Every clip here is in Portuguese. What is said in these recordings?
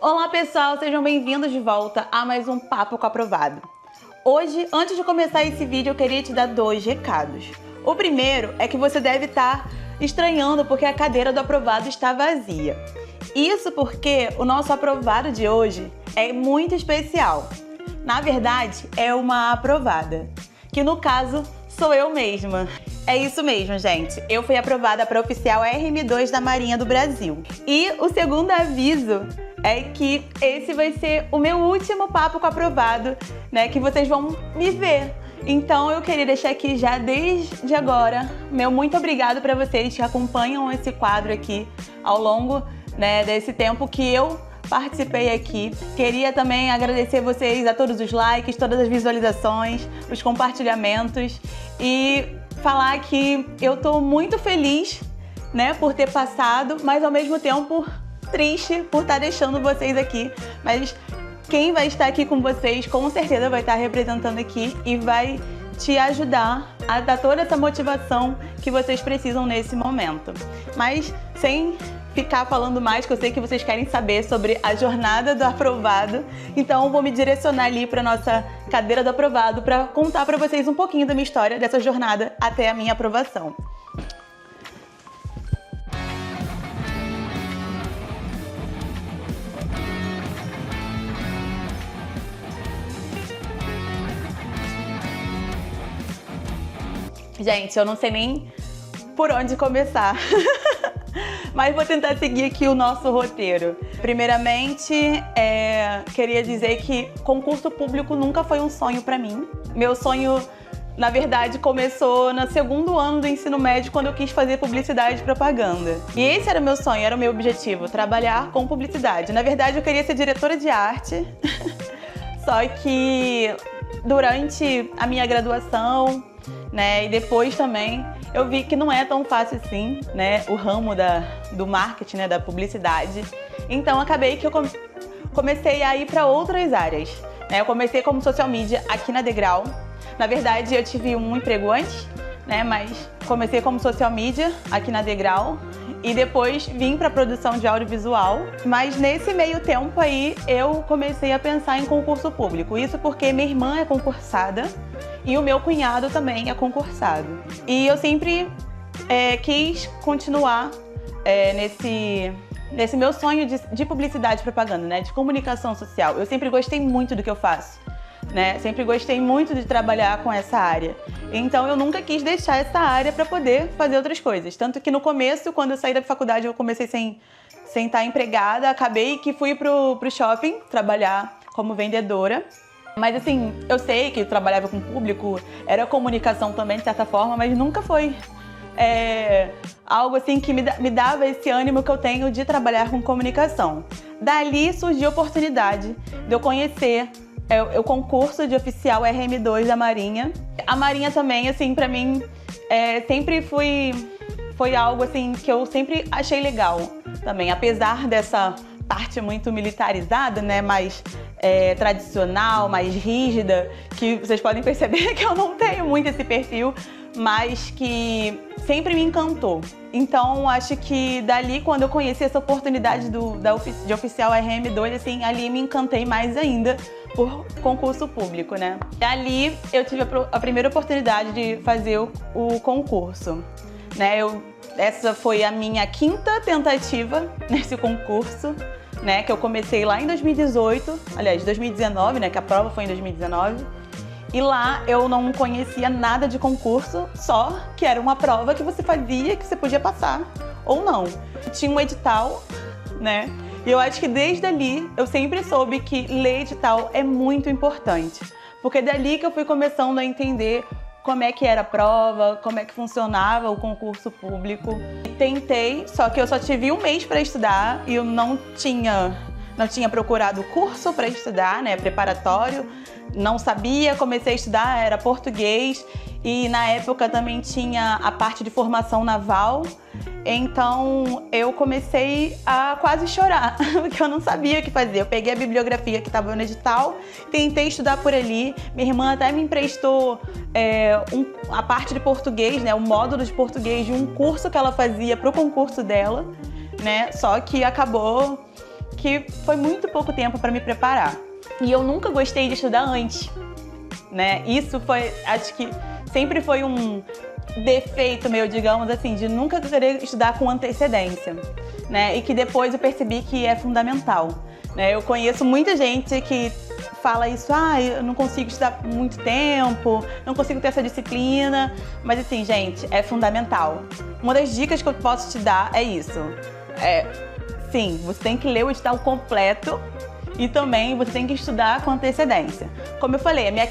Olá pessoal, sejam bem-vindos de volta a mais um Papo com Aprovado. Hoje, antes de começar esse vídeo, eu queria te dar 2 recados. O primeiro é que você deve estar estranhando porque a cadeira do aprovado está vazia. Isso porque o nosso aprovado de hoje é muito especial. Na verdade, é uma aprovada, que no caso sou eu mesma. É isso mesmo, gente. Eu fui aprovada para oficial RM2 da Marinha do Brasil. E o segundo aviso é que esse vai ser o meu último papo com aprovado, né? Que vocês vão me ver. Então eu queria deixar aqui já desde agora meu muito obrigado para vocês que acompanham esse quadro aqui ao longo, né, desse tempo que eu participei aqui. Queria também agradecer vocês a todos os likes, todas as visualizações, os compartilhamentos e falar que eu tô muito feliz, né, por ter passado, mas ao mesmo tempo triste por estar deixando vocês aqui. Mas quem vai estar aqui com vocês com certeza vai estar representando aqui e vai te ajudar a dar toda essa motivação que vocês precisam nesse momento. Mas sem ficar falando mais, que eu sei que vocês querem saber sobre a jornada do aprovado, então eu vou me direcionar ali para nossa cadeira do aprovado para contar para vocês um pouquinho da minha história dessa jornada até a minha aprovação. Gente, eu não sei nem por onde começar, mas vou tentar seguir aqui o nosso roteiro. Primeiramente, queria dizer que concurso público nunca foi um sonho para mim. Meu sonho, na verdade, começou no segundo ano do ensino médio, quando eu quis fazer publicidade e propaganda. E esse era o meu sonho, era o meu objetivo, trabalhar com publicidade. Na verdade, eu queria ser diretora de arte, só que durante a minha graduação, né, e depois também eu vi que não é tão fácil assim, né, o ramo do marketing, né, da publicidade. Então acabei que eu comecei a ir para outras áreas, né? Eu comecei como social media aqui na Degrau. Na verdade eu tive um emprego antes, né, mas comecei como social media aqui na Degrau e depois vim para produção de audiovisual. Mas nesse meio tempo aí eu comecei a pensar em concurso público. Isso porque minha irmã é concursada e o meu cunhado também é concursado. E eu sempre quis continuar nesse meu sonho de publicidade e propaganda, né? De comunicação social. Eu sempre gostei muito do que eu faço, né? Sempre gostei muito de trabalhar com essa área. Então eu nunca quis deixar essa área para poder fazer outras coisas. Tanto que no começo, quando eu saí da faculdade, eu comecei sem estar empregada. Acabei que fui pro shopping trabalhar como vendedora. Mas assim, eu sei que eu trabalhava com público, era comunicação também de certa forma, mas nunca foi algo assim que me dava esse ânimo que eu tenho de trabalhar com comunicação. Dali surgiu a oportunidade de eu conhecer o concurso de oficial RM2 da Marinha. A Marinha também, assim, pra mim, sempre foi algo assim que eu sempre achei legal também, apesar dessa parte muito militarizada, né, mais tradicional, mais rígida, que vocês podem perceber que eu não tenho muito esse perfil, mas que sempre me encantou. Então, acho que dali, quando eu conheci essa oportunidade de oficial RM2, assim, ali me encantei mais ainda por concurso público, né? Ali eu tive a primeira oportunidade de fazer o concurso, né? Essa foi a minha 5ª tentativa nesse concurso, né, que eu comecei lá em 2018, aliás, 2019, né, que a prova foi em 2019. E lá eu não conhecia nada de concurso, só que era uma prova que você fazia, que você podia passar ou não. Tinha um edital, né? E eu acho que desde ali eu sempre soube que ler edital é muito importante, porque dali que eu fui começando a entender como é que era a prova, como é que funcionava o concurso público. Tentei, só que eu só tive um mês para estudar e eu não tinha procurado curso para estudar, né, preparatório. Não sabia, comecei a estudar, era português e na época também tinha a parte de formação naval. Então eu comecei a quase chorar, porque eu não sabia o que fazer. Eu peguei a bibliografia que estava no edital, tentei estudar por ali. Minha irmã até me emprestou a parte de português, né, o módulo de português de um curso que ela fazia para o concurso dela, né? Só que acabou que foi muito pouco tempo para me preparar. E eu nunca gostei de estudar antes, né? Isso foi, acho que sempre foi um defeito meu, digamos assim, de nunca querer estudar com antecedência, né? E que depois eu percebi que é fundamental, né? Eu conheço muita gente que fala isso, eu não consigo estudar muito tempo, não consigo ter essa disciplina, mas assim, gente, é fundamental. Uma das dicas que eu posso te dar é isso. Sim, você tem que ler o edital completo e também você tem que estudar com antecedência. Como eu falei, foi minha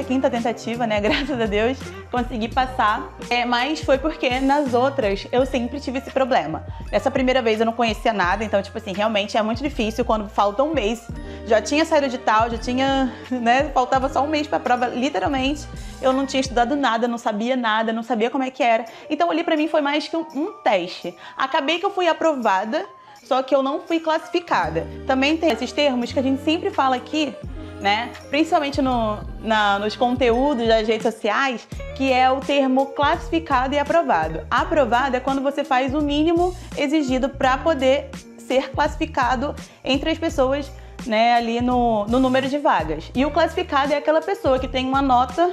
quinta tentativa, né? Graças a Deus, consegui passar. Mas foi porque nas outras eu sempre tive esse problema. Nessa primeira vez eu não conhecia nada, então, tipo assim, realmente é muito difícil quando falta um mês. Já tinha saído o edital, já tinha, né? Faltava só um mês pra prova, literalmente. Eu não tinha estudado nada, não sabia nada, não sabia como é que era. Então ali pra mim foi mais que um teste. Acabei que eu fui aprovada, só que eu não fui classificada. Também tem esses termos que a gente sempre fala aqui, né? Principalmente nos conteúdos das redes sociais, que é o termo classificado e aprovado. Aprovado é quando você faz o mínimo exigido para poder ser classificado entre as pessoas, né, ali no número de vagas. E o classificado é aquela pessoa que tem uma nota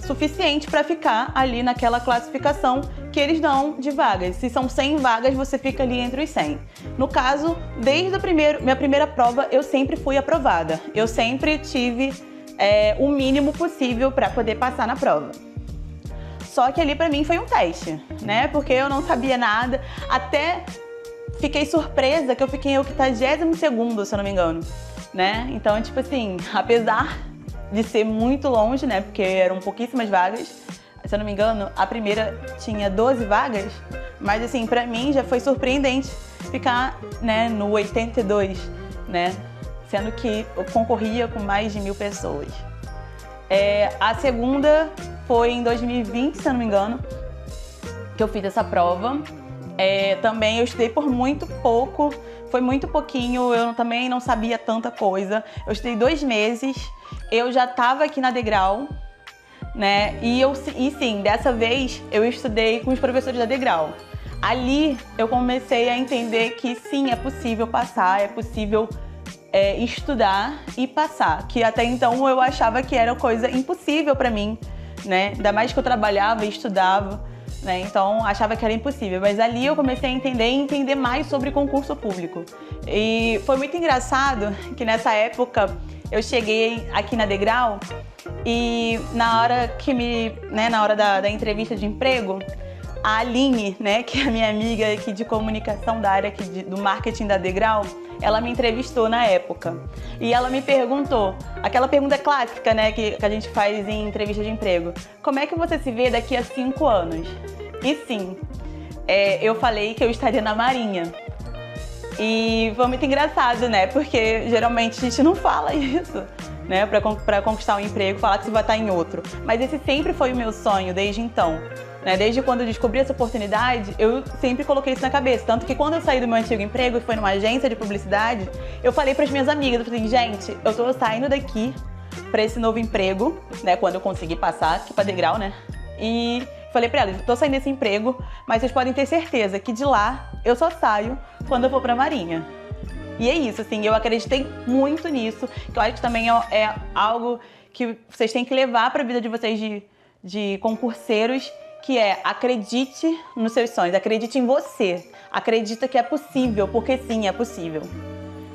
suficiente para ficar ali naquela classificação que eles dão de vagas. Se são 100 vagas, você fica ali entre os 100. No caso, desde minha primeira prova, eu sempre fui aprovada. Eu sempre tive o mínimo possível para poder passar na prova. Só que ali para mim foi um teste, né? Porque eu não sabia nada. Até fiquei surpresa que eu fiquei em 82º, se eu não me engano, né? Então, tipo assim, apesar de ser muito longe, né? Porque eram pouquíssimas vagas. Se eu não me engano, a primeira tinha 12 vagas. Mas assim, pra mim já foi surpreendente ficar, né, no 82, né? Sendo que eu concorria com mais de 1000 pessoas. A segunda foi em 2020, se eu não me engano, que eu fiz essa prova. Também eu estudei por muito pouco, foi muito pouquinho, eu também não sabia tanta coisa. Eu estudei 2 meses, eu já estava aqui na Degrau, né? E sim, dessa vez eu estudei com os professores da Degrau. Ali eu comecei a entender que sim, é possível passar, é possível estudar e passar. Que até então eu achava que era coisa impossível para mim, né? Ainda mais que eu trabalhava e estudava, né? Então achava que era impossível. Mas ali eu comecei a entender mais sobre concurso público. E foi muito engraçado que nessa época eu cheguei aqui na Degrau e na hora da entrevista de emprego, a Aline, né, que é a minha amiga aqui de comunicação da área aqui do marketing da Degrau, ela me entrevistou na época. E ela me perguntou, aquela pergunta clássica, né, que a gente faz em entrevista de emprego: como é que você se vê daqui a 5 anos? E sim, eu falei que eu estaria na Marinha. E foi muito engraçado, né, porque geralmente a gente não fala isso, né, para conquistar um emprego, falar que você vai estar em outro. Mas esse sempre foi o meu sonho desde então. Desde quando eu descobri essa oportunidade, eu sempre coloquei isso na cabeça. Tanto que quando eu saí do meu antigo emprego e foi numa agência de publicidade, eu falei para as minhas amigas, eu falei: gente, eu tô saindo daqui para esse novo emprego, né, quando eu conseguir passar aqui para Degrau, né? E falei para elas: tô saindo desse emprego, mas vocês podem ter certeza que de lá eu só saio quando eu for para a Marinha. E é isso, assim, eu acreditei muito nisso, que eu acho que também é algo que vocês têm que levar para a vida de vocês de concurseiros, que acredite nos seus sonhos, acredite em você, acredita que é possível, porque sim, é possível.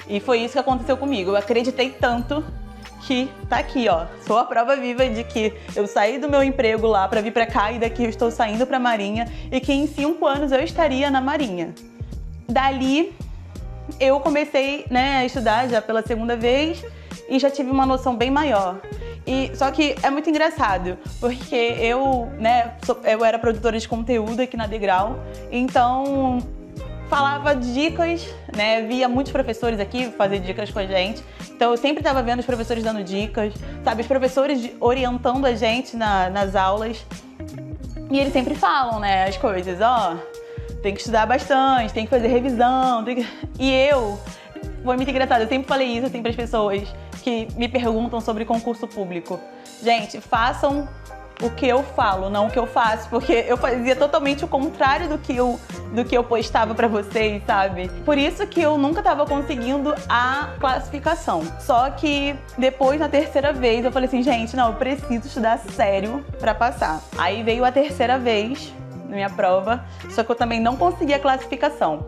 E foi isso que aconteceu comigo, eu acreditei tanto que tá aqui, ó, sou a prova viva de que eu saí do meu emprego lá para vir para cá e daqui eu estou saindo para a Marinha e que em 5 anos eu estaria na Marinha. Dali eu comecei, né, a estudar já pela segunda vez e já tive uma noção bem maior. Só que é muito engraçado, porque eu era produtora de conteúdo aqui na Degrau, então falava dicas, né? Via muitos professores aqui fazer dicas com a gente, então eu sempre estava vendo os professores dando dicas, sabe? Os professores orientando a gente nas aulas, e eles sempre falam, né, as coisas, tem que estudar bastante, tem que fazer revisão, foi muito engraçado, eu sempre falei isso assim para as pessoas que me perguntam sobre concurso público. Gente, façam o que eu falo, não o que eu faço, porque eu fazia totalmente o contrário do que eu postava pra vocês, sabe? Por isso que eu nunca tava conseguindo a classificação. Só que depois, na terceira vez, eu falei assim, gente, não, eu preciso estudar sério pra passar. Aí veio a terceira vez na minha prova, só que eu também não consegui a classificação.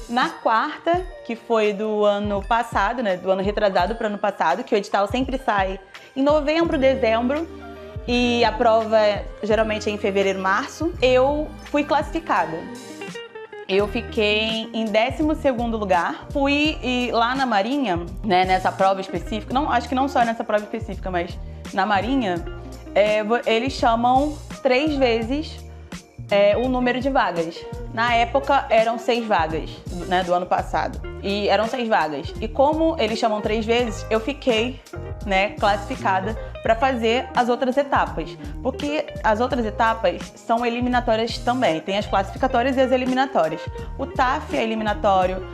Na quarta, que foi do ano passado, né, do ano retrasado para o ano passado, que o edital sempre sai em novembro, dezembro, e a prova geralmente é em fevereiro, março, eu fui classificada. Eu fiquei em 12º lugar. Fui lá na Marinha, né, nessa prova específica, não, acho que não só nessa prova específica, mas na Marinha, eles chamam 3 vezes o número de vagas. Na época eram 6 vagas, né, do ano passado. E eram 6 vagas. E como eles chamam 3 vezes, eu fiquei, né, classificada para fazer as outras etapas. Porque as outras etapas são eliminatórias também. Tem as classificatórias e as eliminatórias. O TAF é eliminatório,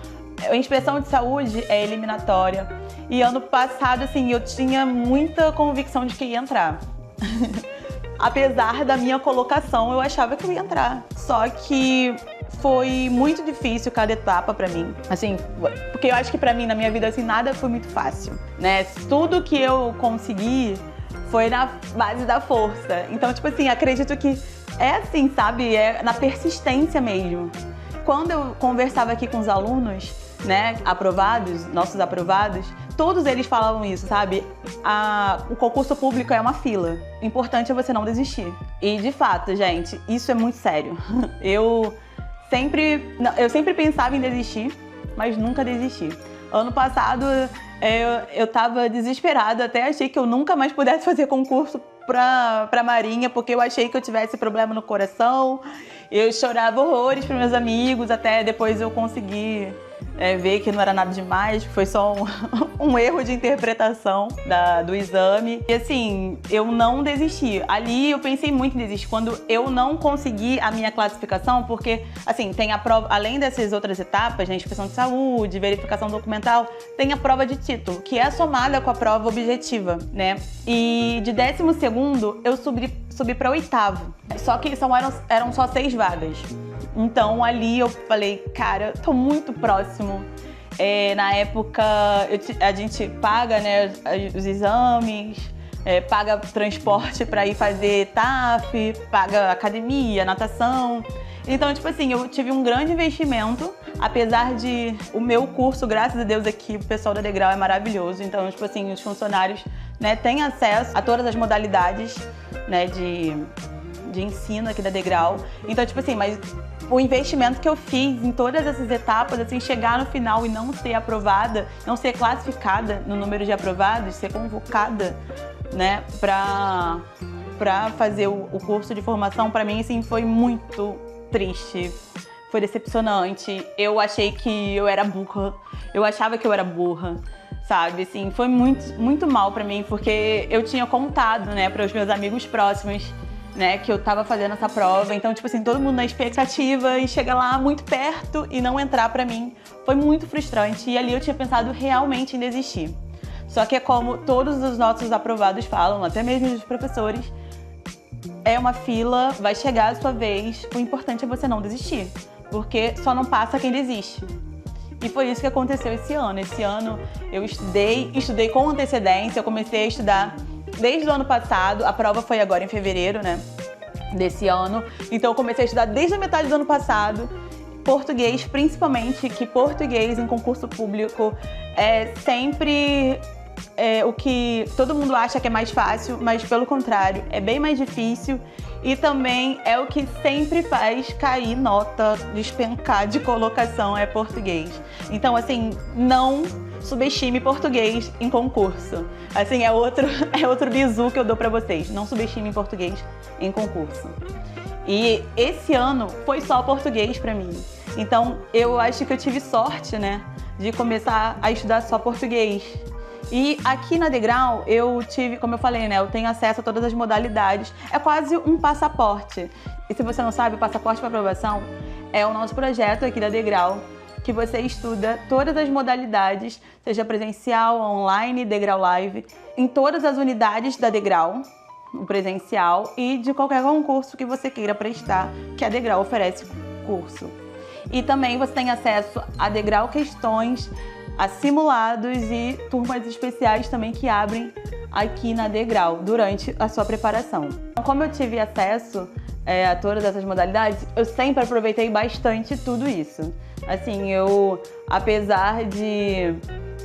a inspeção de saúde é eliminatória. E ano passado, assim, eu tinha muita convicção de que ia entrar. Apesar da minha colocação, eu achava que eu ia entrar. Só que foi muito difícil cada etapa pra mim. Assim, porque eu acho que pra mim, na minha vida, assim, nada foi muito fácil, né? Tudo que eu consegui foi na base da força. Então, tipo assim, acredito que é assim, sabe? É na persistência mesmo. Quando eu conversava aqui com os alunos, né, aprovados, nossos aprovados, todos eles falavam isso, sabe? O concurso público é uma fila. O importante é você não desistir. E, de fato, gente, isso é muito sério. Eu sempre pensava em desistir, mas nunca desisti. Ano passado, eu tava desesperada, até achei que eu nunca mais pudesse fazer concurso pra Marinha, porque eu achei que eu tivesse problema no coração. Eu chorava horrores pros meus amigos, até depois eu consegui ver que não era nada demais, que foi só um erro de interpretação do exame. E assim, eu não desisti. Ali eu pensei muito em desistir quando eu não consegui a minha classificação, porque assim, tem a prova, além dessas outras etapas, né, inspeção de saúde, verificação documental, tem a prova de título, que é somada com a prova objetiva, né? E de 12º eu subi para 8º. Só que eram só 6 vagas. Então ali eu falei, cara, tô muito próximo. Na época a gente paga, né, os exames, paga transporte para ir fazer TAF, paga academia, natação. Então, tipo assim, eu tive um grande investimento, apesar de o meu curso, graças a Deus aqui, o pessoal da Degrau é maravilhoso. Então, tipo assim, os funcionários, né, têm acesso a todas as modalidades, né, de ensino aqui da Degrau. Então, tipo assim, mas o investimento que eu fiz em todas essas etapas, assim, chegar no final e não ser aprovada, não ser classificada no número de aprovados, ser convocada, né, pra fazer o curso de formação, pra mim, assim, foi muito triste. Foi decepcionante. Eu achei que eu era burra. Eu achava que eu era burra, sabe? Assim, foi muito, muito mal pra mim, porque eu tinha contado, né, para os meus amigos próximos, né, que eu tava fazendo essa prova. Então, tipo assim, todo mundo na expectativa e chega lá muito perto e não entrar pra mim. Foi muito frustrante e ali eu tinha pensado realmente em desistir. Só que é como todos os nossos aprovados falam, até mesmo os professores, é uma fila, vai chegar a sua vez, o importante é você não desistir, porque só não passa quem desiste. E foi isso que aconteceu esse ano. Esse ano eu estudei com antecedência, eu comecei a estudar desde o ano passado, a prova foi agora em fevereiro, né, desse ano. Então eu comecei a estudar desde a metade do ano passado, português principalmente, que português em concurso público é sempre o que todo mundo acha que é mais fácil, mas pelo contrário, é bem mais difícil e também é o que sempre faz cair nota, despencar de colocação, é português. Então, assim, não subestime português em concurso. Assim, é outro bizu que eu dou pra vocês. Não subestime português em concurso. E esse ano foi só português pra mim. Então, eu acho que eu tive sorte, né, de começar a estudar só português. E aqui na Degrau, eu tive, como eu falei, né, eu tenho acesso a todas as modalidades. É quase um passaporte. E se você não sabe, o Passaporte para Aprovação é o nosso projeto aqui da Degrau, que você estuda todas as modalidades, seja presencial, online, Degrau Live, em todas as unidades da Degrau, o presencial e de qualquer concurso que você queira prestar, que a Degrau oferece curso. E também você tem acesso a Degrau Questões, a simulados e turmas especiais também que abrem aqui na Degrau durante a sua preparação. Como eu tive acesso a todas essas modalidades, eu sempre aproveitei bastante tudo isso. Assim, apesar de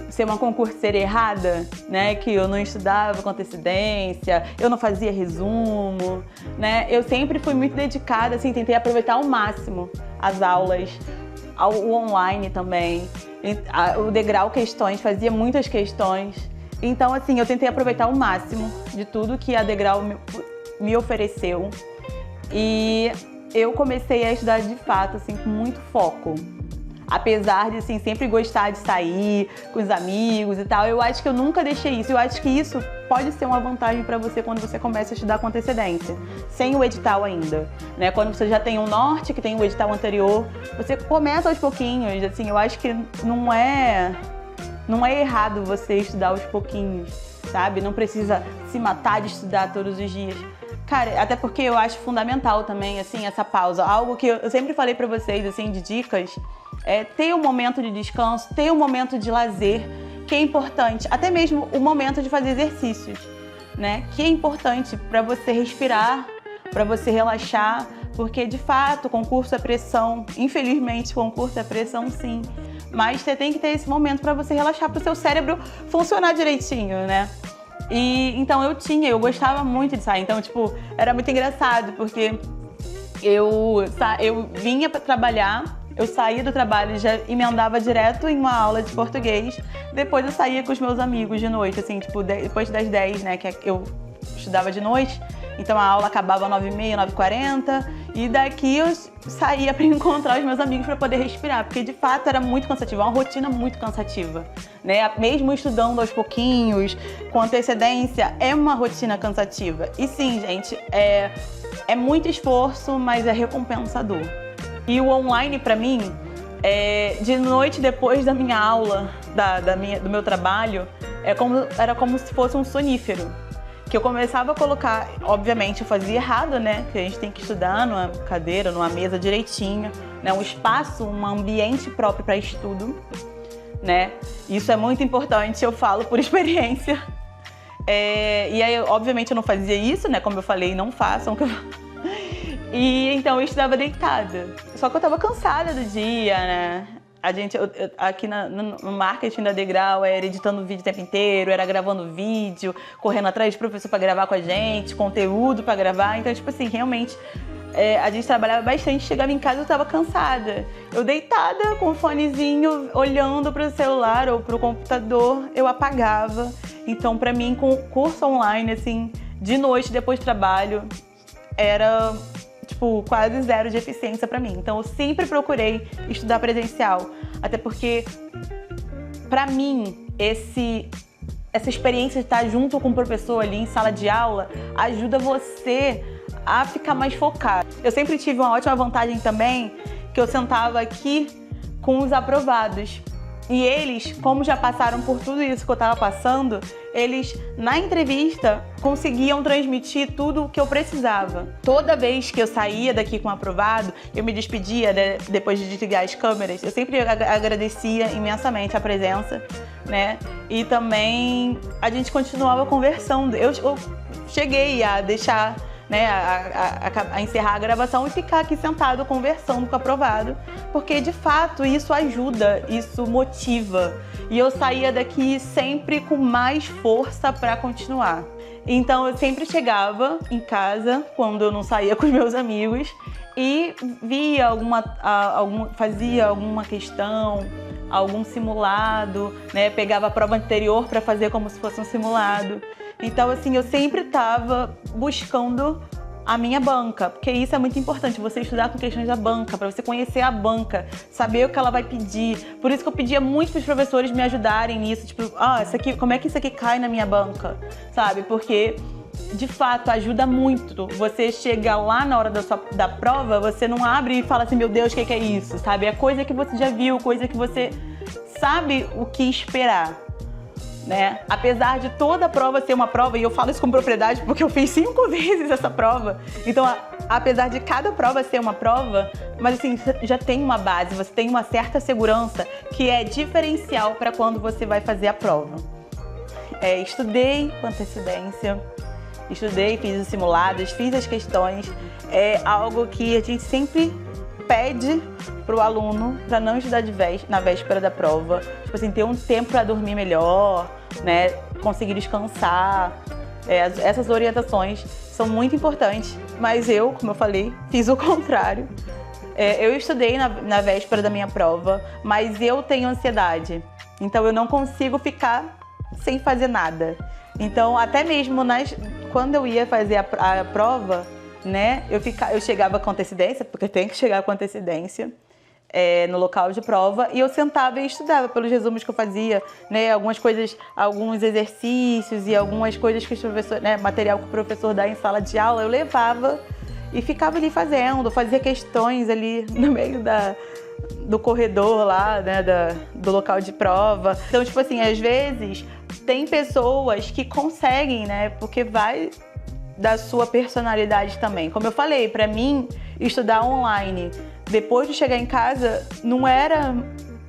ser uma concurseira errada, né, que eu não estudava com antecedência, eu não fazia resumo, né, eu sempre fui muito dedicada, assim, tentei aproveitar ao máximo as aulas, o online também, o Degrau Questões, fazia muitas questões. Então, assim, eu tentei aproveitar o máximo de tudo que a Degrau me ofereceu. E eu comecei a estudar de fato, assim, com muito foco. Apesar de, assim, sempre gostar de sair com os amigos e tal, eu acho que eu nunca deixei isso. Eu acho que isso pode ser uma vantagem para você quando você começa a estudar com antecedência, sem o edital ainda, né? Quando você já tem um norte, que tem o edital anterior, você começa aos pouquinhos, assim, eu acho que não é errado você estudar aos pouquinhos, sabe? Não precisa se matar de estudar todos os dias. Cara, até porque eu acho fundamental também, assim, essa pausa. Algo que eu sempre falei pra vocês, assim, de dicas, é ter um momento de descanso, ter um momento de lazer, que é importante. Até mesmo o momento de fazer exercícios, né? Que é importante pra você respirar, pra você relaxar, porque, de fato, concurso é pressão. Infelizmente, concurso é pressão, sim. Mas você tem que ter esse momento pra você relaxar, pro seu cérebro funcionar direitinho, né? E então eu gostava muito de sair, então, tipo, era muito engraçado, porque eu vinha para trabalhar, eu saía do trabalho e já emendava direto em uma aula de português, depois eu saía com os meus amigos de noite, assim, tipo, depois das 10, né, que eu estudava de noite, então a aula acabava às 9h30, 9h40, e daqui eu saía para encontrar os meus amigos para poder respirar, porque de fato era muito cansativo, uma rotina muito cansativa, né? Mesmo estudando aos pouquinhos, com antecedência, é uma rotina cansativa. E sim, gente, é muito esforço, mas é recompensador. E o online, para mim, de noite depois da minha aula, do meu trabalho, era como se fosse um sonífero. Que eu começava a colocar, obviamente eu fazia errado, né? Que a gente tem que estudar numa cadeira, numa mesa direitinho, né? Um espaço, um ambiente próprio para estudo, né? Isso é muito importante, eu falo por experiência. E aí, obviamente, eu não fazia isso, né? Como eu falei, não façam. E então eu estudava deitada. Só que eu tava cansada do dia, né? Aqui no marketing da Degrau era editando vídeo o tempo inteiro, era gravando vídeo, correndo atrás de professor para gravar com a gente, conteúdo para gravar. Então, tipo assim, realmente a gente trabalhava bastante, chegava em casa eu tava cansada. Eu deitada com o fonezinho, olhando para o celular ou para o computador, eu apagava. Então, para mim, com o curso online, assim, de noite, depois do trabalho, era tipo, quase zero de eficiência pra mim. Então eu sempre procurei estudar presencial, até porque pra mim essa experiência de estar junto com o professor ali em sala de aula ajuda você a ficar mais focado. Eu sempre tive uma ótima vantagem também, que eu sentava aqui com os aprovados. E eles, como já passaram por tudo isso que eu estava passando, eles, na entrevista, conseguiam transmitir tudo o que eu precisava. Toda vez que eu saía daqui com um aprovado, eu me despedia, né, depois de desligar as câmeras, eu sempre agradecia imensamente a presença, né? E também a gente continuava conversando. Eu cheguei a deixar, né, a encerrar a gravação e ficar aqui sentado conversando com o aprovado, porque de fato isso ajuda, isso motiva. E eu saía daqui sempre com mais força para continuar. Então eu sempre chegava em casa, quando eu não saía com os meus amigos, e via fazia alguma questão, algum simulado, né, pegava a prova anterior para fazer como se fosse um simulado. Então, assim, eu sempre estava buscando a minha banca, porque isso é muito importante, você estudar com questões da banca, para você conhecer a banca, saber o que ela vai pedir. Por isso que eu pedia muito para os professores me ajudarem nisso, tipo, isso aqui, como é que isso aqui cai na minha banca, sabe? Porque, de fato, ajuda muito. Você chega lá na hora da prova, você não abre e fala assim, meu Deus, o que é isso, sabe? É coisa que você já viu, coisa que você sabe o que esperar. né? Apesar de toda a prova ser uma prova, e eu falo isso com propriedade porque eu fiz 5 vezes essa prova, então apesar de cada prova ser uma prova, mas assim, você já tem uma base, você tem uma certa segurança que é diferencial para quando você vai fazer a prova. Estudei com antecedência, fiz os simulados, fiz as questões, é algo que a gente sempre pede pro aluno para não estudar na véspera da prova, tipo assim, ter um tempo para dormir melhor, né, conseguir descansar. Essas orientações são muito importantes, mas eu, como eu falei, fiz o contrário. Eu estudei na véspera da minha prova, mas eu tenho ansiedade, então eu não consigo ficar sem fazer nada. Então, até mesmo quando eu ia fazer a prova, né, eu chegava com antecedência, porque tem que chegar com antecedência no local de prova, e eu sentava e estudava pelos resumos que eu fazia, né, algumas coisas, alguns exercícios e algumas coisas que o professor, né, material que o professor dá em sala de aula, eu levava e ficava ali fazia questões ali no meio do corredor lá, né, do local de prova. Então, tipo assim, às vezes tem pessoas que conseguem, né, porque vai da sua personalidade também. Como eu falei, pra mim, estudar online depois de chegar em casa não era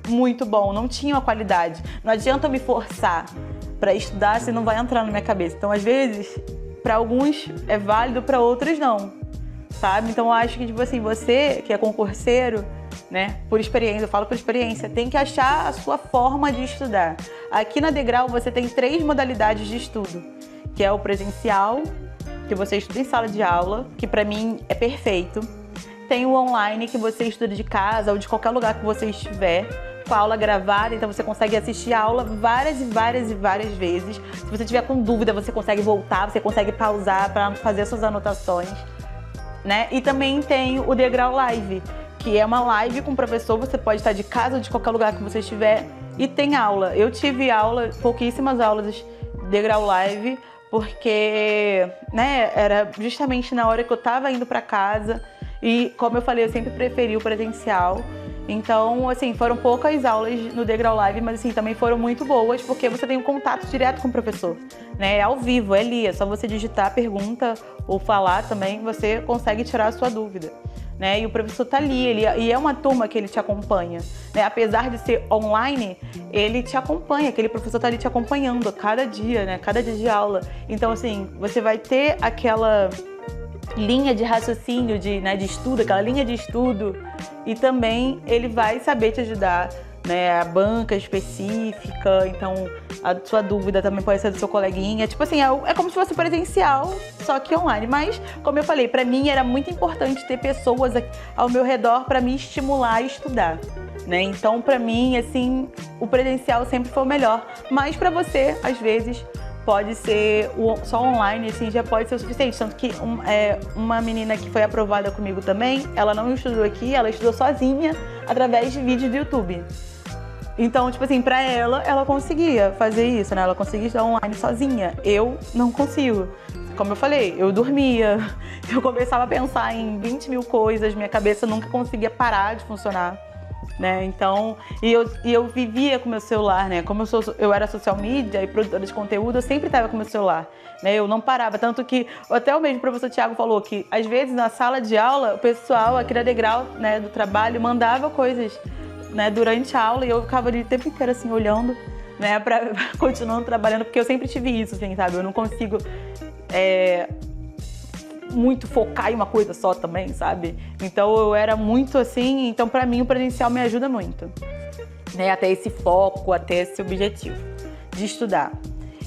muito bom, não tinha uma qualidade. Não adianta eu me forçar pra estudar se não vai entrar na minha cabeça. Então, às vezes, pra alguns é válido, pra outros não, sabe? Então, eu acho que, tipo assim, você que é concurseiro, né, por experiência, eu falo por experiência, tem que achar a sua forma de estudar. Aqui na Degrau você tem 3 modalidades de estudo, que é o presencial, que você estuda em sala de aula, que pra mim é perfeito. Tem o online, que você estuda de casa ou de qualquer lugar que você estiver, com a aula gravada, então você consegue assistir a aula várias e várias e várias vezes. Se você tiver com dúvida, você consegue voltar, você consegue pausar para fazer suas anotações, né? E também tem o Degrau Live, que é uma live com o professor, você pode estar de casa ou de qualquer lugar que você estiver e tem aula. Eu tive pouquíssimas aulas de Degrau Live, porque, né, era justamente na hora que eu estava indo para casa e, como eu falei, eu sempre preferi o presencial. Então, assim, foram poucas aulas no Degrau Live, mas assim, também foram muito boas, porque você tem um contato direto com o professor, né? É ao vivo, é ali, é só você digitar a pergunta ou falar também, você consegue tirar a sua dúvida, né? E o professor tá ali, e é uma turma que ele te acompanha, né? Apesar de ser online, ele te acompanha, aquele professor tá ali te acompanhando a cada dia, né? Cada dia de aula. Então, assim, você vai ter aquela linha de raciocínio, de estudo, aquela linha de estudo, e também ele vai saber te ajudar, né, a banca específica, então a sua dúvida também pode ser do seu coleguinha, tipo assim, é como se fosse presencial, só que online, mas como eu falei, pra mim era muito importante ter pessoas ao meu redor pra me estimular a estudar, né, então pra mim, assim, o presencial sempre foi o melhor, mas pra você, às vezes, pode ser só online, assim, já pode ser o suficiente. Tanto que uma menina que foi aprovada comigo também, ela não estudou aqui, ela estudou sozinha através de vídeos do YouTube. Então, tipo assim, pra ela conseguia fazer isso, né? Ela conseguia estudar online sozinha. Eu não consigo. Como eu falei, eu dormia, eu começava a pensar em 20 mil coisas, minha cabeça nunca conseguia parar de funcionar, né? Então, eu vivia com meu celular, né? Como eu era social media e produtora de conteúdo, eu sempre estava com meu celular, né? Eu não parava, tanto que até o mesmo professor Thiago falou que às vezes na sala de aula o pessoal aqui da Degrau, né, do trabalho, mandava coisas, né, durante a aula, e eu ficava ali o tempo inteiro assim olhando, né, para continuando trabalhando, porque eu sempre tive isso, assim, sabe? Eu não consigo muito focar em uma coisa só também, sabe? Então eu era muito assim, então pra mim o presencial me ajuda muito, né? Até esse foco, até esse objetivo de estudar.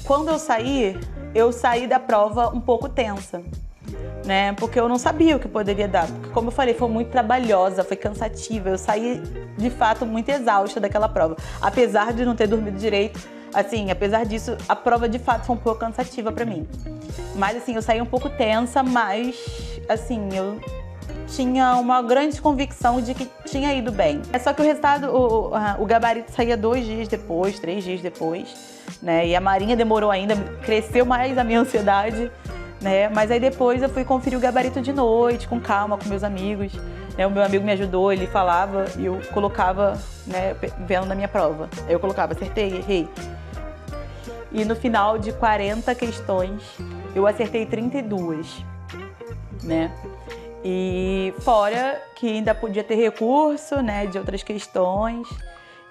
Quando eu saí da prova um pouco tensa, né? Porque eu não sabia o que poderia dar, porque como eu falei, foi muito trabalhosa, foi cansativa, eu saí de fato muito exausta daquela prova, apesar de não ter dormido direito. Assim, apesar disso, a prova de fato foi um pouco cansativa pra mim. Mas assim, eu saí um pouco tensa, mas assim, eu tinha uma grande convicção de que tinha ido bem. É só que o resultado, o gabarito saía 2 dias depois, 3 dias depois, né? E a Marinha demorou ainda, cresceu mais a minha ansiedade, né? Mas aí depois eu fui conferir o gabarito de noite, com calma, com meus amigos. Né? O meu amigo me ajudou, ele falava e eu colocava, né, vendo na minha prova. Aí eu colocava, acertei, errei. e no final de 40 questões eu acertei 32, né? E fora que ainda podia ter recurso, né, de outras questões.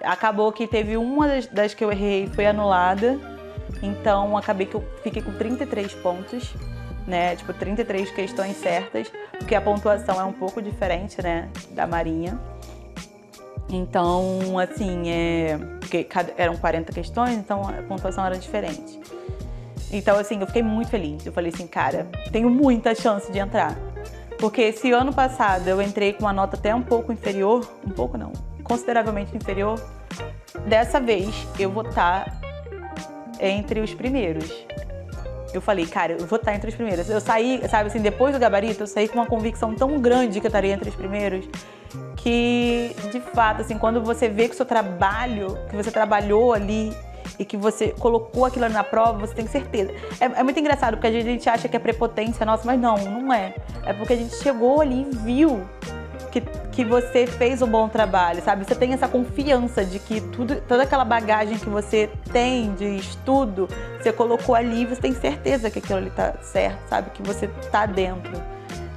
Acabou que teve uma das que eu errei foi anulada, então acabei que eu fiquei com 33 pontos, né, tipo 33 questões certas, porque a pontuação é um pouco diferente, né, da Marinha. Então, assim, porque eram 40 questões, então a pontuação era diferente. Então, assim, eu fiquei muito feliz. Eu falei assim, cara, tenho muita chance de entrar. Porque esse ano passado eu entrei com uma nota até um pouco inferior, um pouco não, consideravelmente inferior. Dessa vez eu vou estar entre os primeiros. Eu falei, cara, eu vou estar entre os primeiros. Eu saí, sabe assim, depois do gabarito, eu saí com uma convicção tão grande que eu estaria entre os primeiros, que, de fato, assim, quando você vê que o seu trabalho, que você trabalhou ali e que você colocou aquilo ali na prova, você tem certeza. É muito engraçado, porque a gente acha que é prepotência nossa, mas não é. É porque a gente chegou ali e viu que você fez um bom trabalho, sabe? Você tem essa confiança de que toda aquela bagagem que você tem de estudo, você colocou ali e você tem certeza que aquilo ali tá certo, sabe? Que você tá dentro,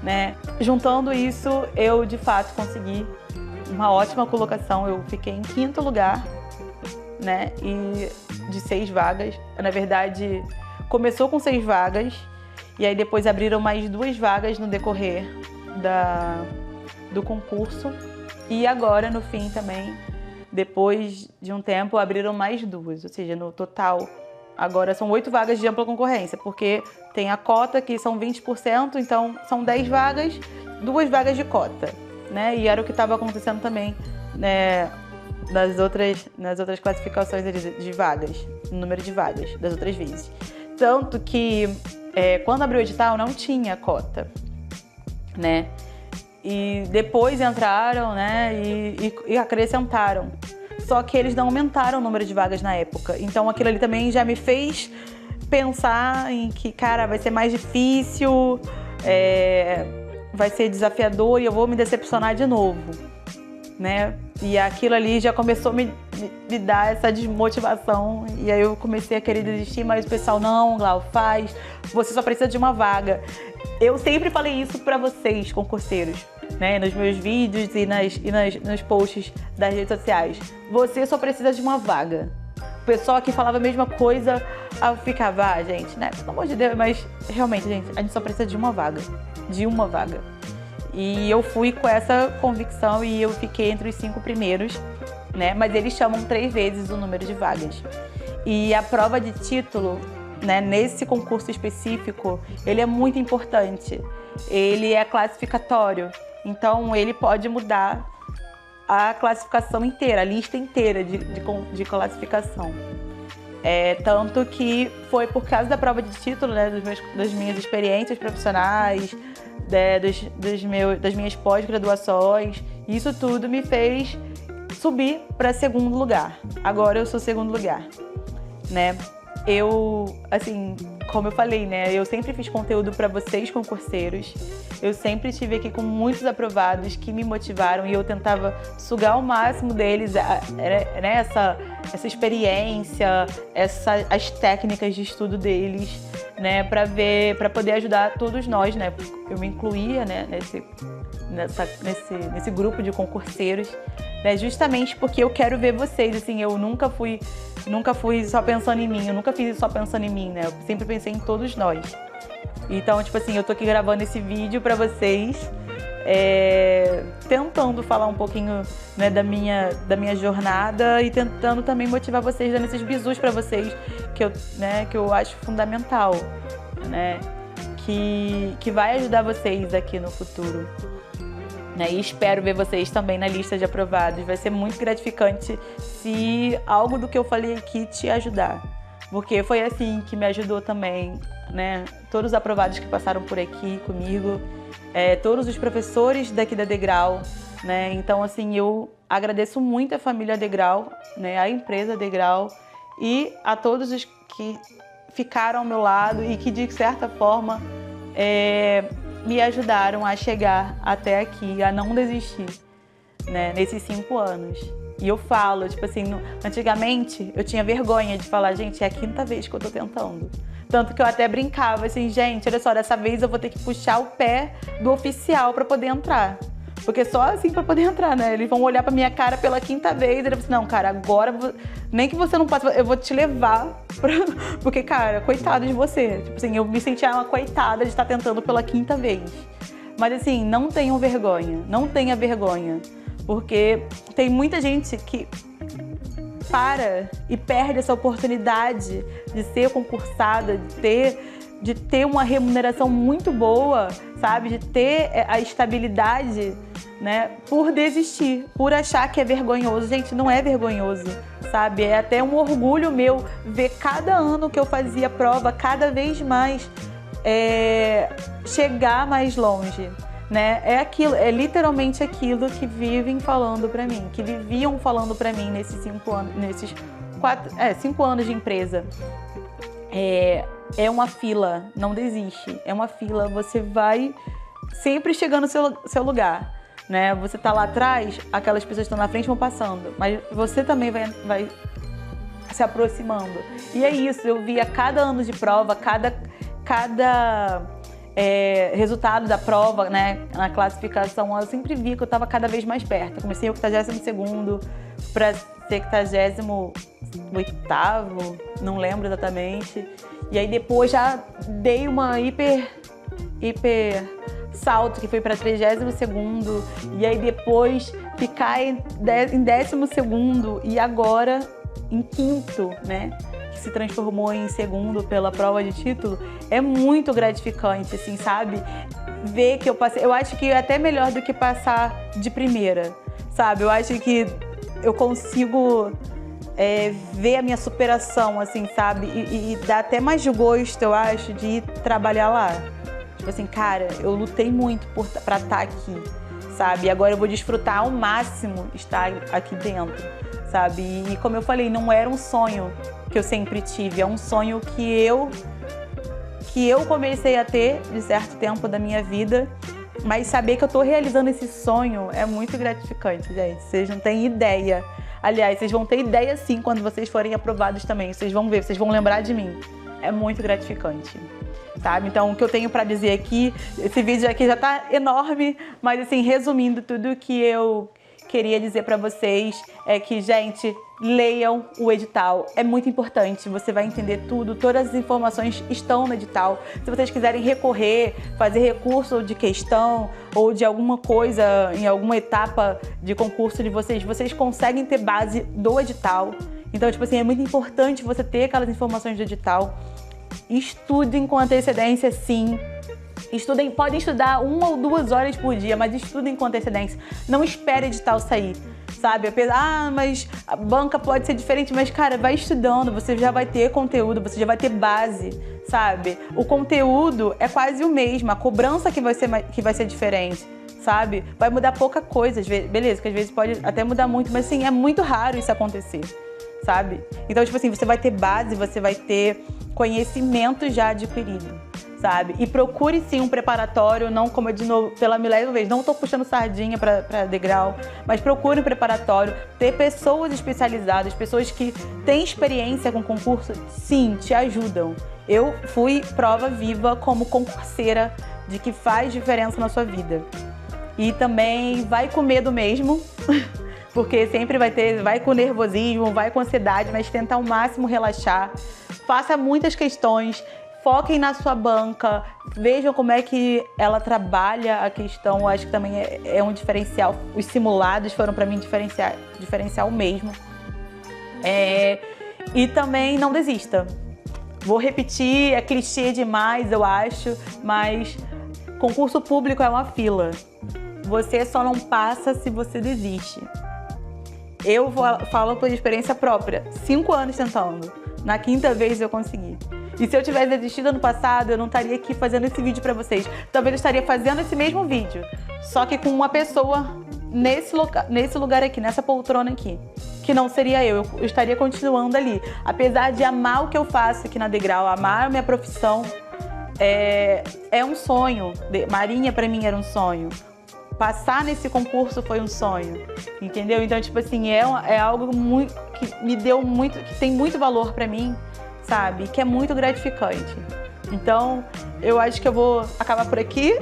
né? Juntando isso, eu de fato consegui uma ótima colocação. Eu fiquei em 5º lugar, né? E de 6 vagas. Na verdade, começou com 6 vagas e aí depois abriram mais 2 vagas no decorrer do concurso. E agora, no fim também, depois de um tempo, abriram mais 2. Ou seja, no total, agora são 8 vagas de ampla concorrência, porque tem a cota que são 20%, então são 10 vagas, 2 vagas de cota, né? E era o que estava acontecendo também, né, nas outras classificações de vagas, no número de vagas das outras vezes. Tanto que quando abriu o edital não tinha cota, né? E depois entraram, né, e acrescentaram. Só que eles não aumentaram o número de vagas na época. Então aquilo ali também já me fez pensar em que, cara, vai ser mais difícil, vai ser desafiador e eu vou me decepcionar de novo, né? E aquilo ali já começou a me dar essa desmotivação. E aí eu comecei a querer desistir, mas o pessoal, não, Glau, faz. Você só precisa de uma vaga. Eu sempre falei isso pra vocês, concurseiros, né? Nos meus vídeos e nos posts das redes sociais. Você só precisa de uma vaga. O pessoal aqui falava a mesma coisa, eu ficava, gente, né? Pelo amor de Deus, mas realmente, gente, a gente só precisa de uma vaga. De uma vaga. E eu fui com essa convicção e eu fiquei entre os 5 primeiros, né? Mas eles chamam 3 vezes o número de vagas. E a prova de título, né, nesse concurso específico, ele é muito importante. Ele é classificatório, então ele pode mudar a classificação inteira, a lista inteira de classificação. Tanto que foi por causa da prova de título, né, das minhas experiências profissionais, das minhas pós-graduações, isso tudo me fez subir para 2º lugar. Agora eu sou 2º lugar, né? Eu, assim, como eu falei, né? Eu sempre fiz conteúdo para vocês, concurseiros. Eu sempre estive aqui com muitos aprovados que me motivaram e eu tentava sugar o máximo deles, né? Essa experiência, as técnicas de estudo deles, né? Para poder ajudar todos nós, né? Eu me incluía, né? Nesse grupo de concurseiros, né? Justamente porque eu quero ver vocês, assim, eu nunca fui só pensando em mim, eu nunca fiz isso só pensando em mim, né? Eu sempre pensei em todos nós. Então, tipo assim, eu tô aqui gravando esse vídeo pra vocês, tentando falar um pouquinho, né, da minha jornada e tentando também motivar vocês, dando esses bizus pra vocês, que eu acho fundamental, né? Que vai ajudar vocês aqui no futuro. Né? E espero ver vocês também na lista de aprovados. Vai ser muito gratificante se algo do que eu falei aqui te ajudar. Porque foi assim que me ajudou também, né? Todos os aprovados que passaram por aqui comigo, todos os professores daqui da Degrau, né? Então, assim, eu agradeço muito a família Degrau, né? A empresa Degrau e a todos os que ficaram ao meu lado e que, de certa forma, me ajudaram a chegar até aqui, a não desistir, né, nesses 5 anos. E eu falo, tipo assim, antigamente eu tinha vergonha de falar, gente, é a 5ª vez que eu tô tentando. Tanto que eu até brincava assim, gente, olha só, dessa vez eu vou ter que puxar o pé do oficial pra poder entrar. Porque só assim pra poder entrar, né? Eles vão olhar pra minha cara pela 5ª vez e ele vai assim, não, cara, agora nem que você não passe, eu vou te levar pra... Porque, cara, coitado de você. Tipo assim, eu me sentia uma coitada de estar tentando pela 5ª vez. Mas assim, não tenham vergonha, não tenha vergonha. Porque tem muita gente que para e perde essa oportunidade de ser concursada, de ter uma remuneração muito boa, sabe? De ter a estabilidade, né? Por desistir, por achar que é vergonhoso. Gente, não é vergonhoso, sabe? É até um orgulho meu ver cada ano que eu fazia prova, cada vez mais chegar mais longe, né? É aquilo, é literalmente aquilo que viviam falando pra mim nesses 5 anos, nesses 5 anos de empresa. É uma fila, não desiste. É uma fila, você vai sempre chegando no seu lugar, né? Você tá lá atrás, aquelas pessoas que estão na frente vão passando, mas você também vai se aproximando. E é isso, eu via cada ano de prova, cada resultado da prova, né, na classificação, eu sempre vi que eu estava cada vez mais perto. Eu comecei o 82º para 78º, não lembro exatamente. E aí depois já dei uma hiper salto, que foi para 32º, e aí depois ficar em 12º e agora em 5º, né? Que se transformou em 2º pela prova de título. É muito gratificante, assim, sabe? Ver que eu passei. Eu acho que é até melhor do que passar de primeira, sabe? Eu acho que eu consigo ver a minha superação, assim, sabe? E dá até mais gosto, eu acho, de ir trabalhar lá. Tipo assim, cara, eu lutei muito pra estar aqui, sabe? E agora eu vou desfrutar ao máximo estar aqui dentro, sabe? E como eu falei, não era um sonho que eu sempre tive, é um sonho que eu comecei a ter de certo tempo da minha vida, mas saber que eu tô realizando esse sonho é muito gratificante, gente. Vocês não têm ideia. Aliás, vocês vão ter ideia sim quando vocês forem aprovados também. Vocês vão ver, vocês vão lembrar de mim. É muito gratificante, sabe? Então, o que eu tenho pra dizer aqui, esse vídeo aqui já tá enorme, mas assim, resumindo tudo que eu queria dizer pra vocês é que, gente, leiam o edital. É muito importante, você vai entender tudo, todas as informações estão no edital. Se vocês quiserem recorrer, fazer recurso de questão ou de alguma coisa em alguma etapa de concurso de vocês conseguem ter base do edital. Então, tipo assim, é muito importante você ter aquelas informações do edital. Estudem com antecedência, sim. Podem estudar 1 ou 2 horas por dia, mas estudem com antecedência. Não espere edital sair, sabe? Mas a banca pode ser diferente, mas, cara, vai estudando, você já vai ter conteúdo, você já vai ter base, sabe? O conteúdo é quase o mesmo, a cobrança que vai ser diferente, sabe? Vai mudar pouca coisa, beleza, que às vezes pode até mudar muito, mas, assim, é muito raro isso acontecer, sabe? Então, tipo assim, você vai ter base, você vai ter conhecimento já adquirido, sabe? E procure sim um preparatório, não como de novo, pela milésima vez, não tô puxando sardinha pra degrau, mas procure um preparatório, ter pessoas especializadas, pessoas que têm experiência com concurso, sim, te ajudam. Eu fui prova viva como concurseira de que faz diferença na sua vida. E também vai com medo mesmo, porque sempre vai com nervosismo, vai com ansiedade, mas tenta ao máximo relaxar. Faça muitas questões, foquem na sua banca, vejam como é que ela trabalha a questão. Eu acho que também é um diferencial. Os simulados foram para mim diferencial mesmo. E também não desista. Vou repetir, é clichê demais, eu acho, mas concurso público é uma fila. Você só não passa se você desiste. Eu falo por experiência própria, 5 anos tentando. Na 5ª vez eu consegui. E se eu tivesse desistido ano passado, eu não estaria aqui fazendo esse vídeo pra vocês. Talvez eu estaria fazendo esse mesmo vídeo, só que com uma pessoa nesse lugar aqui, nessa poltrona aqui, que não seria eu estaria continuando ali. Apesar de amar o que eu faço aqui na Degrau, amar a minha profissão, é um sonho. Marinha pra mim era um sonho. passar nesse concurso foi um sonho, entendeu? Então, tipo assim, é algo muito, que me deu muito, que tem muito valor pra mim, sabe? Que é muito gratificante. Então, eu acho que eu vou acabar por aqui.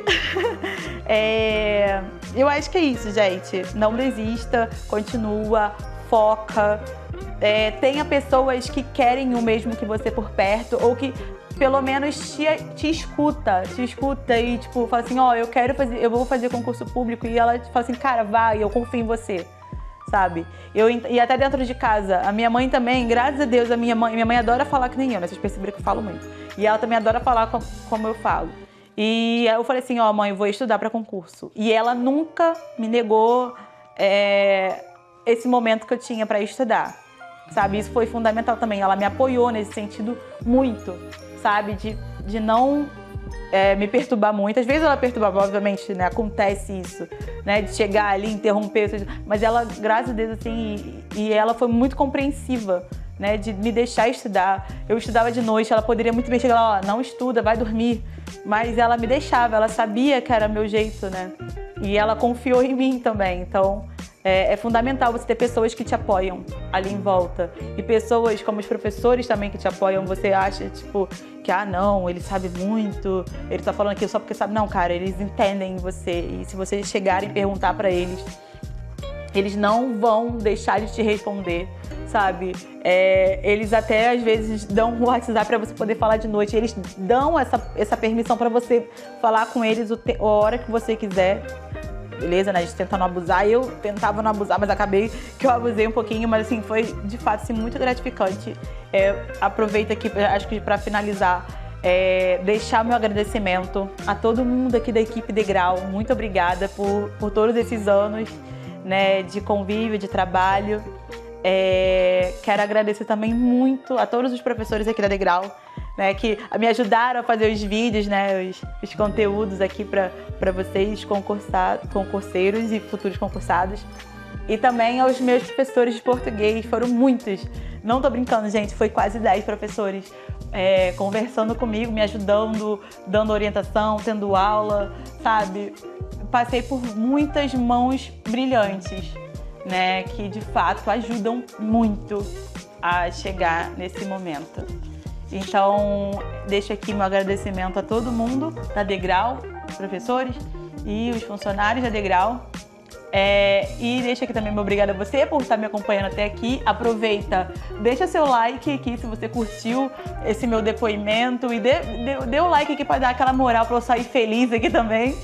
Eu acho que é isso, gente. Não desista, continua, foca. Tenha pessoas que querem o mesmo que você por perto, ou que pelo menos te escuta e tipo, fala assim, ó, eu vou fazer concurso público, e ela fala assim, cara, vai, eu confio em você, sabe? E até dentro de casa, a minha mãe também, graças a Deus, minha mãe adora falar que nem eu, né? Vocês perceberam que eu falo muito. E ela também adora falar como eu falo. E aí eu falei assim, ó, mãe, eu vou estudar para concurso. E ela nunca me negou esse momento que eu tinha para estudar, sabe? Isso foi fundamental também. Ela me apoiou nesse sentido muito, sabe? De não me perturbar muito. Às vezes ela perturbava, obviamente, né? Acontece isso, né? De chegar ali, interromper. Mas ela, graças a Deus, assim, e ela foi muito compreensiva, né? De me deixar estudar. Eu estudava de noite, ela poderia muito bem chegar lá, ó, não estuda, vai dormir. Mas ela me deixava, ela sabia que era meu jeito, né? E ela confiou em mim também. Então, é fundamental você ter pessoas que te apoiam ali em volta. E pessoas como os professores também que te apoiam. Você acha, tipo, que, não, ele sabe muito, ele tá falando aquilo só porque sabe. Não, cara, eles entendem você. E se você chegar e perguntar pra eles, eles não vão deixar de te responder, sabe? Eles até, às vezes, dão um WhatsApp pra você poder falar de noite. Eles dão essa permissão pra você falar com eles a hora que você quiser. Beleza, né? A gente tenta não abusar. Eu tentava não abusar, mas acabei que eu abusei um pouquinho. Mas, assim, foi, de fato, assim, muito gratificante. Aproveito aqui, acho que pra finalizar, deixar meu agradecimento a todo mundo aqui da equipe Degrau. Muito obrigada por todos esses anos, né, de convívio, de trabalho. Quero agradecer também muito a todos os professores aqui da Degrau, né, que me ajudaram a fazer os vídeos, né, os conteúdos aqui para vocês, concurseiros e futuros concursados. E também aos meus professores de português, foram muitos. Não tô brincando, gente, foi quase 10 professores conversando comigo, me ajudando, dando orientação, tendo aula, sabe? Passei por muitas mãos brilhantes, né, que de fato ajudam muito a chegar nesse momento. Então, deixo aqui meu agradecimento a todo mundo da Degrau, os professores e os funcionários da Degrau. E deixo aqui também meu obrigado a você por estar me acompanhando até aqui. Aproveita, deixa seu like aqui se você curtiu esse meu depoimento e dê o like aqui para dar aquela moral para eu sair feliz aqui também.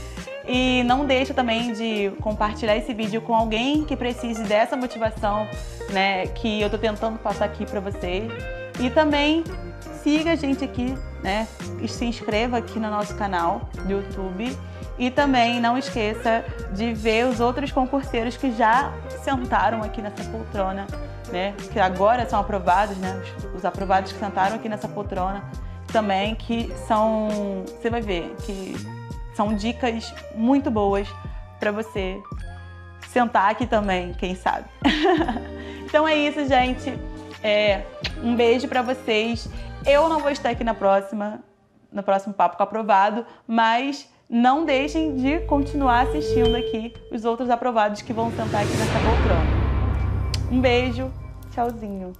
E não deixa também de compartilhar esse vídeo com alguém que precise dessa motivação, né, que eu tô tentando passar aqui para vocês. E também siga a gente aqui, né, e se inscreva aqui no nosso canal do YouTube. E também não esqueça de ver os outros concurseiros que já sentaram aqui nessa poltrona, né, que agora são aprovados, né, os aprovados que sentaram aqui nessa poltrona também, que são, você vai ver, que são dicas muito boas para você sentar aqui também, quem sabe. Então é isso, gente. Um beijo para vocês. Eu não vou estar aqui no próximo Papo com Aprovado, mas não deixem de continuar assistindo aqui os outros aprovados que vão sentar aqui nessa poltrona. Um beijo, tchauzinho.